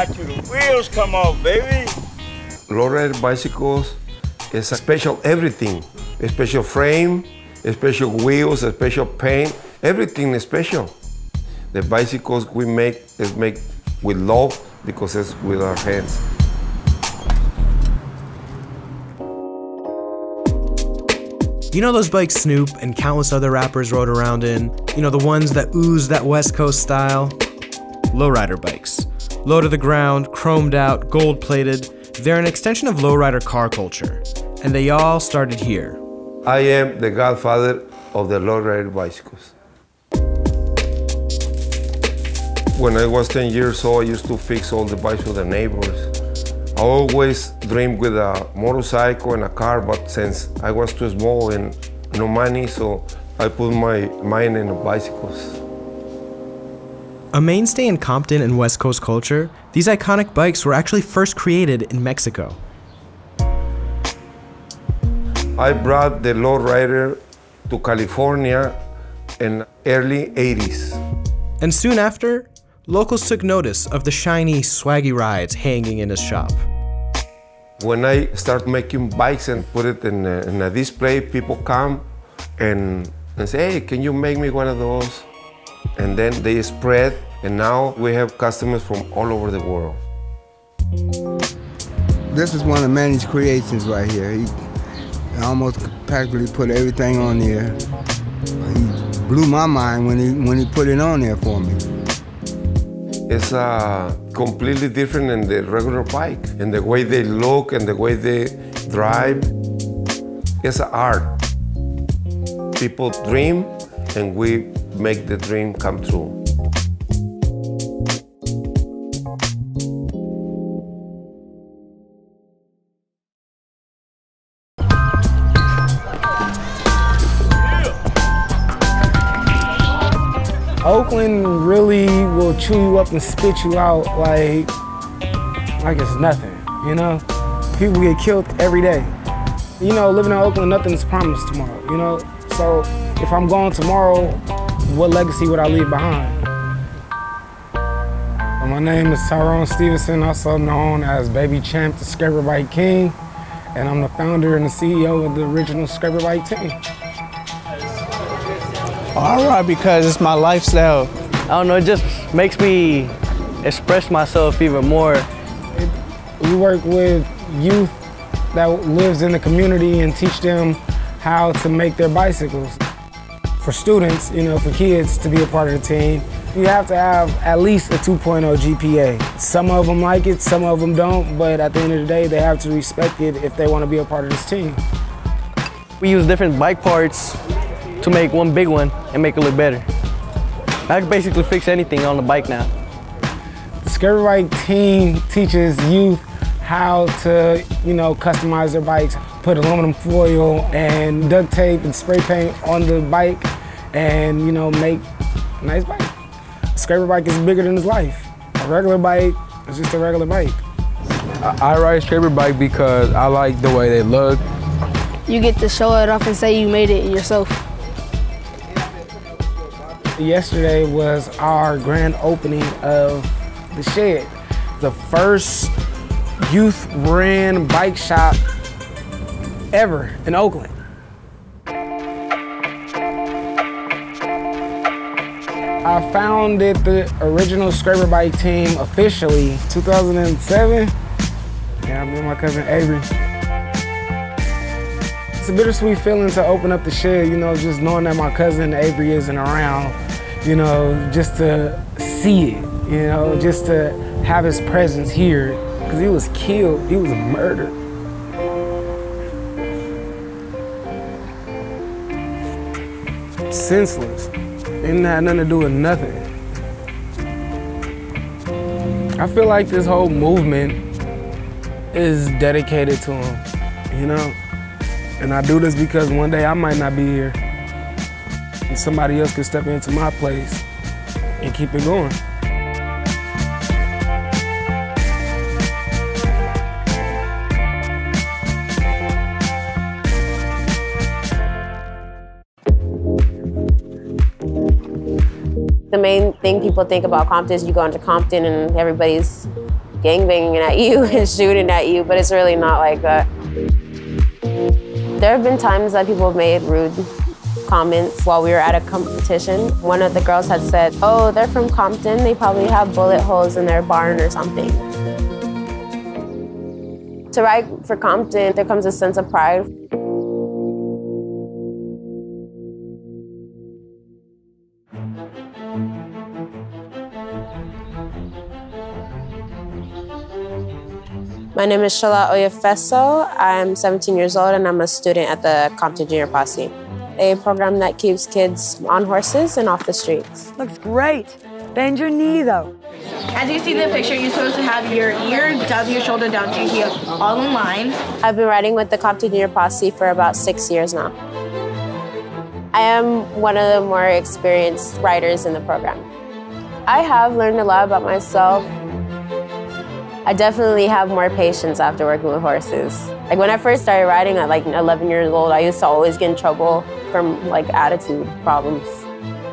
ride till the wheels come off, baby. Lowrider bicycles is a special everything. A special frame, a special wheels, a special paint, everything is special. The bicycles we make is made with love because it's with our hands. You know those bikes Snoop and countless other rappers rode around in? You know, the ones that ooze that West Coast style? Lowrider bikes. Low to the ground, chromed out, gold-plated. They're an extension of lowrider car culture. And they all started here. I am the godfather of the lowrider bicycles. When I was 10 years old, I used to fix all the bikes for the neighbors. I always dreamed with a motorcycle and a car, but since I was too small and no money, so I put my mind in the bicycles. A mainstay in Compton and West Coast culture, these iconic bikes were actually first created in Mexico. I brought the lowrider to California in early 80s. And soon after, locals took notice of the shiny, swaggy rides hanging in his shop. When I start making bikes and put it in a display, people come and say, hey, can you make me one of those? And then they spread, and now we have customers from all over the world. This is one of Manny's creations right here. He almost practically put everything on there. He blew my mind when he put it on there for me. It's completely different than the regular bike. And the way they look and the way they drive, it's an art. People dream and we make the dream come true. Oakland really will chew you up and spit you out like it's nothing, you know? People get killed every day. You know, living in Oakland, nothing's promised tomorrow, you know? So if I'm gone tomorrow, what legacy would I leave behind? My name is TYRONE Stevenson, also known as Baby Champ, the Scraper Bike King, and I'm the founder and the CEO of the original Scraper Bike team. I ride because it's my lifestyle. I don't know, it just makes me express myself even more. We work with youth that lives in the community and teach them how to make their bicycles. For students, you know, for kids to be a part of the team, you have to have at least a 2.0 GPA. Some of them like it, some of them don't, but at the end of the day, they have to respect it if they want to be a part of this team. We use different bike parts to make one big one and make it look better. I can basically fix anything on the bike now. The Scraper Bike team teaches youth how to, you know, customize their bikes, put aluminum foil and duct tape and spray paint on the bike and, you know, make a nice bike. A Scraper Bike is bigger than his life. A regular bike is just a regular bike. I ride Scraper Bike because I like the way they look. You get to show it off and say you made it yourself. Yesterday was our grand opening of the shed. The first youth ran bike shop ever in Oakland. I founded the original Scraper Bike team officially 2007. Yeah, me and my cousin Avery. It's a bittersweet feeling to open up the shed, you know, just knowing that my cousin Avery isn't around, you know, just to see it, you know, just to have his presence here, because he was killed, he was murdered. Senseless. Didn't have nothing to do with nothing. I feel like this whole movement is dedicated to him, you know? And I do this because one day I might not be here. And somebody else can step into my place and keep it going. The main thing people think about Compton is you go into Compton and everybody's gangbanging at you and shooting at you, but it's really not like that. There have been times that people have made rude comments while we were at a competition. One of the girls had said, oh, they're from Compton, they probably have bullet holes in their barn or something. To ride for Compton, there comes a sense of pride. My name is Shala Oyefeso. I'm 17 years old and I'm a student at the Compton Junior Posse, a program that keeps kids on horses and off the streets. Looks great. Bend your knee though. As you see in the picture, you're supposed to have your ear, W, shoulder down to heel, all in line. I've been riding with the Compton Junior Posse for about 6 years now. I am one of the more experienced riders in the program. I have learned a lot about myself. I definitely have more patience after working with horses. Like when I first started riding at like 11 years old, I used to always get in trouble from like attitude problems.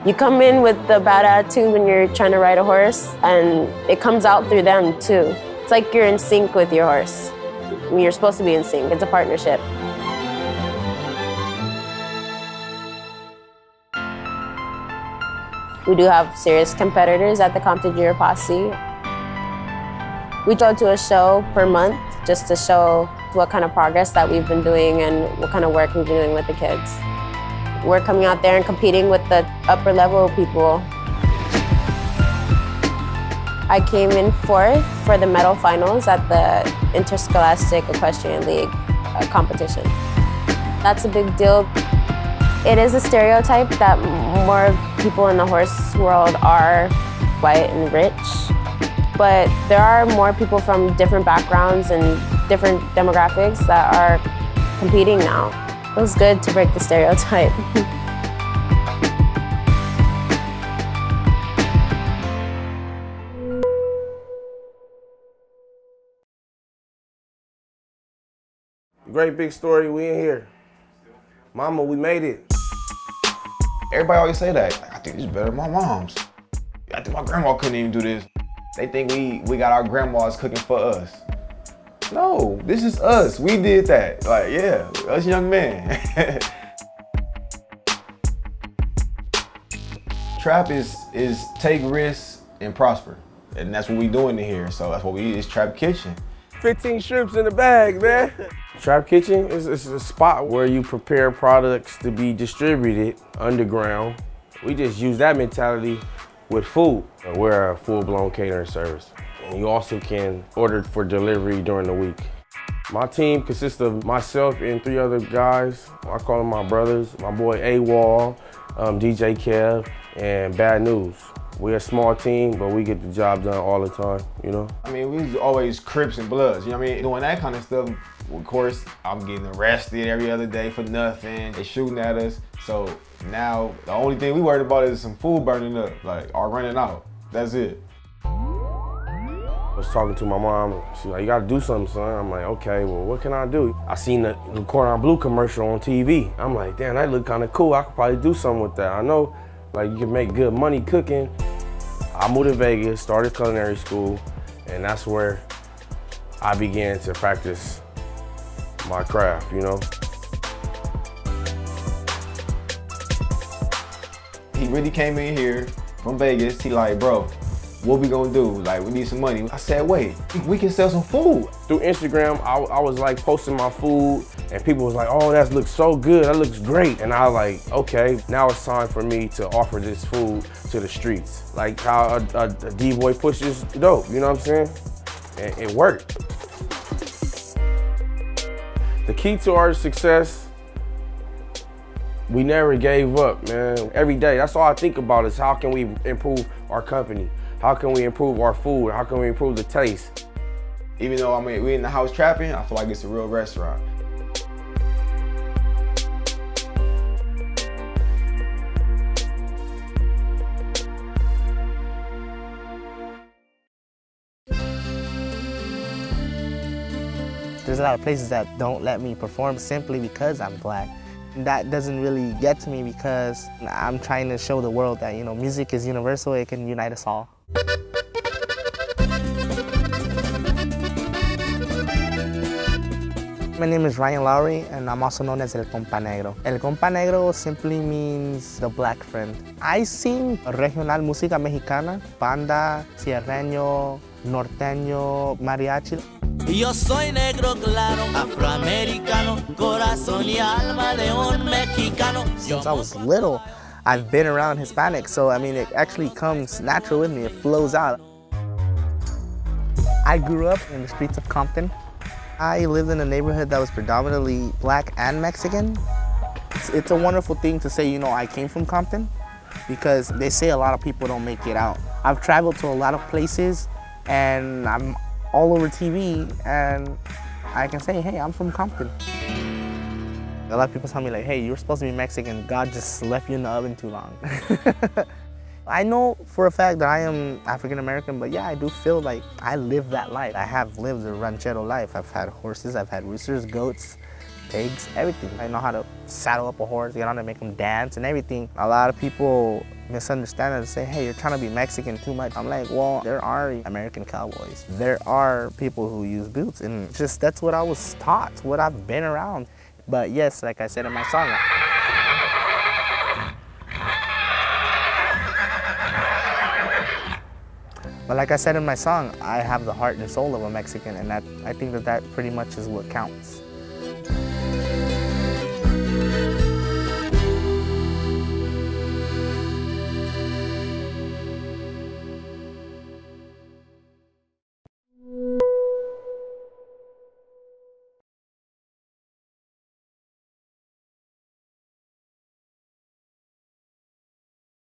You come in with the bad attitude when you're trying to ride a horse and it comes out through them too. It's like you're in sync with your horse. I mean, you're supposed to be in sync, it's a partnership. We do have serious competitors at the Compton Junior Posse. We go to a show per month just to show what kind of progress that we've been doing and what kind of work we've been doing with the kids. We're coming out there and competing with the upper level people. I came in 4th for the medal finals at the Interscholastic Equestrian League competition. That's a big deal. It is a stereotype that more people in the horse world are white and rich. But there are more people from different backgrounds and different demographics that are competing now. It was good to break the stereotype. Great big story, we in here. Mama, we made it. Everybody always say that. I think this is better than my mom's. I think my grandma couldn't even do this. They think we got our grandmas cooking for us. No, this is us. We did that. Like, yeah, us young men. Trap is take risks and prosper. And that's what we doing in here. So that's what we eat, is Trap Kitchen. 15 shrimps in the bag, man. Trap Kitchen is a spot where you prepare products to be distributed underground. We just use that mentality with food. We're a full-blown catering service. And you also can order for delivery during the week. My team consists of myself and 3 other guys. I call them my brothers. My boy A-Wall, DJ Kev, and Bad News. We're a small team, but we get the job done all the time, you know? I mean, we was always Crips and Bloods, you know what I mean? Doing that kind of stuff, of course, I'm getting arrested every other day for nothing. They shooting at us. So now, the only thing we worried about is some food burning up, like, or running out. That's it. I was talking to my mom. She's like, you gotta do something, son. I'm like, okay, well, what can I do? I seen the Cordon Bleu commercial on TV. I'm like, damn, that look kind of cool. I could probably do something with that. I know, like, you can make good money cooking. I moved to Vegas, started culinary school, and that's where I began to practice my craft, you know? He really came in here from Vegas. He like, bro, what we gonna do? Like, we need some money. I said, wait, we can sell some food. Through Instagram, I was like posting my food and people was like, oh, that looks so good, that looks great. And I was like, okay, now it's time for me to offer this food to the streets. Like how a D-boy pushes dope, you know what I'm saying? And it worked. The key to our success, we never gave up, man. Every day, that's all I think about is how can we improve our company? How can we improve our food? How can we improve the taste? Even though, I mean, we in the house trapping, I feel like it's a real restaurant. There's a lot of places that don't let me perform simply because I'm black. That doesn't really get to me because I'm trying to show the world that, you know, music is universal, it can unite us all. My name is Ryan Lowry, and I'm also known as El Compa Negro. El Compa Negro simply means the black friend. I sing regional música mexicana, banda, sierreño, norteño, mariachi. Yo soy negro claro, afroamericano, corazón y alma de un mexicano. Since I was little, I've been around Hispanics, so I mean, it actually comes natural with me, it flows out. I grew up in the streets of Compton. I lived in a neighborhood that was predominantly black and Mexican. It's a wonderful thing to say, you know, I came from Compton, because they say a lot of people don't make it out. I've traveled to a lot of places, and I'm all over TV, and I can say, hey, I'm from Compton. A lot of people tell me like, hey, you're supposed to be Mexican, God just left you in the oven too long. I know for a fact that I am African American, but yeah, I do feel like I live that life. I have lived a ranchero life. I've had horses, I've had roosters, goats, pigs, everything. I know how to saddle up a horse, get on it, make them dance and everything. A lot of people misunderstand it and say, hey, you're trying to be Mexican too much. I'm like, well, there are American cowboys. There are people who use boots, and just that's what I was taught, what I've been around. But yes, like I said in my song, I have the heart and soul of a Mexican, and I think that pretty much is what counts.